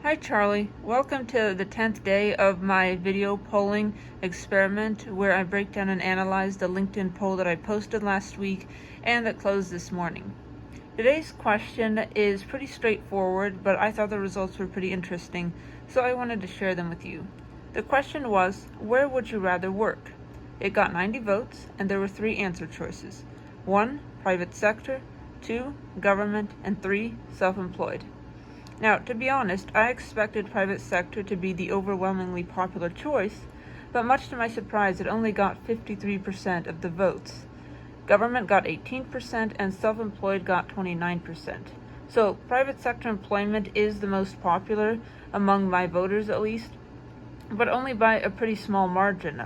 Hi Charlie, welcome to the 10th day of my video polling experiment where I break down and analyze the LinkedIn poll that I posted last week and that closed this morning. Today's question is pretty straightforward, but I thought the results were pretty interesting, so I wanted to share them with you. The question was, where would you rather work? It got 90 votes and there were 3 answer choices. 1. Private sector, 2. Government, and 3. Self-employed. Now, to be honest, I expected private sector to be the overwhelmingly popular choice, but much to my surprise, it only got 53% of the votes. Government got 18% and self-employed got 29%. So, private sector employment is the most popular among my voters at least, but only by a pretty small margin.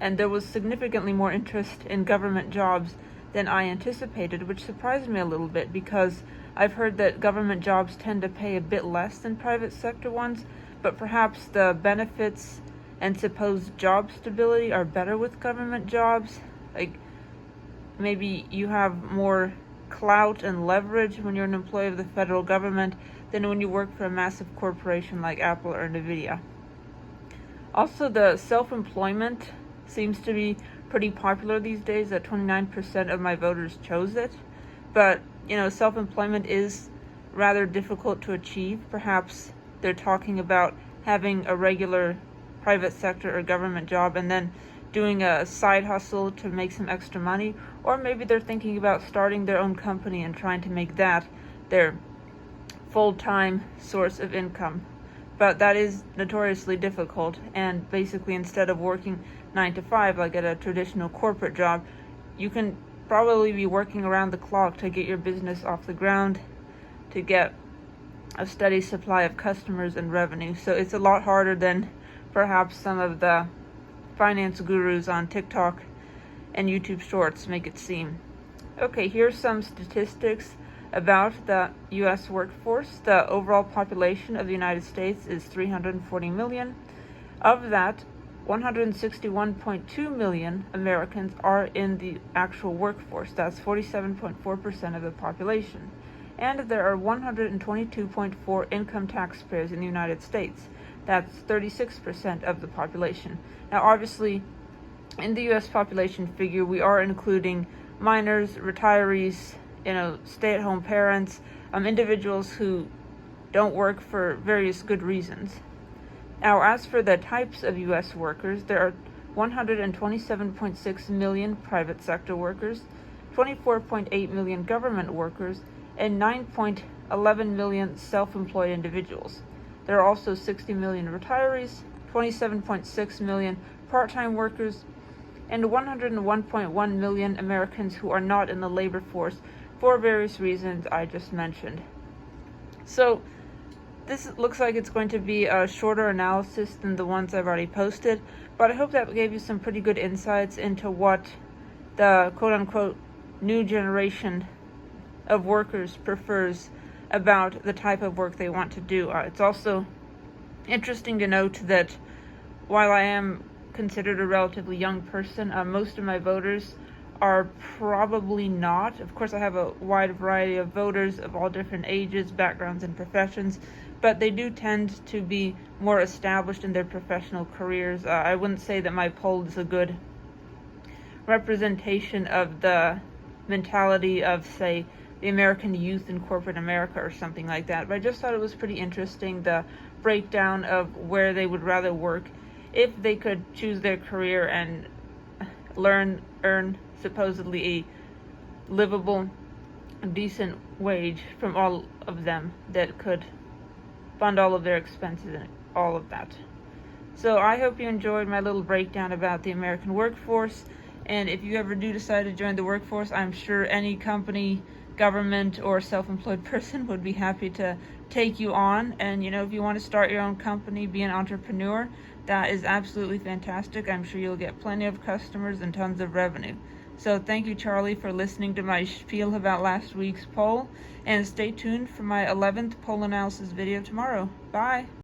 And there was significantly more interest in government jobs than I anticipated, which surprised me a little bit because I've heard that government jobs tend to pay a bit less than private sector ones, but perhaps the benefits and supposed job stability are better with government jobs. Like, maybe you have more clout and leverage when you're an employee of the federal government than when you work for a massive corporation like Apple or Nvidia. Also, the self-employment seems to be pretty popular these days. That 29% of my voters chose it. But, self-employment is rather difficult to achieve. Perhaps they're talking about having a regular private sector or government job and then doing a side hustle to make some extra money. Or maybe they're thinking about starting their own company and trying to make that their full-time source of income. But that is notoriously difficult, and basically instead of working 9 to 5 like at a traditional corporate job, you can probably be working around the clock to get your business off the ground, to get a steady supply of customers and revenue. So it's a lot harder than perhaps some of the finance gurus on TikTok and YouTube Shorts make it seem. Okay, here's some statistics about the U.S. workforce. The overall population of the United States is 340 million. Of that, 161.2 million Americans are in the actual workforce. That's 47.4% of the population. And there are 122.4 income taxpayers in the United States. That's 36% of the population. Now, obviously, in the U.S. population figure, we are including minors, retirees, stay-at-home parents, individuals who don't work for various good reasons. Now, as for the types of U.S. workers, there are 127.6 million private sector workers, 24.8 million government workers, and 9.11 million self-employed individuals. There are also 60 million retirees, 27.6 million part-time workers, and 101.1 million Americans who are not in the labor force for various reasons I just mentioned. So this looks like it's going to be a shorter analysis than the ones I've already posted, but I hope that gave you some pretty good insights into what the quote-unquote new generation of workers prefers about the type of work they want to do. It's also interesting to note that while I am considered a relatively young person, most of my voters are probably not. Of course, I have a wide variety of voters of all different ages, backgrounds, and professions, but they do tend to be more established in their professional careers. I wouldn't say that my poll is a good representation of the mentality of, say, the American youth in corporate America or something like that, but I just thought it was pretty interesting, the breakdown of where they would rather work if they could choose their career and earn supposedly a livable, decent wage from all of them that could fund all of their expenses and all of that. So I hope you enjoyed my little breakdown about the American workforce, and if you ever do decide to join the workforce, I'm sure any company, government, or self-employed person would be happy to take you on. And if you want to start your own company, be an entrepreneur, that is absolutely fantastic. I'm sure you'll get plenty of customers and tons of revenue. So thank you, Charlie, for listening to my spiel about last week's poll, and stay tuned for my 11th poll analysis video tomorrow. Bye!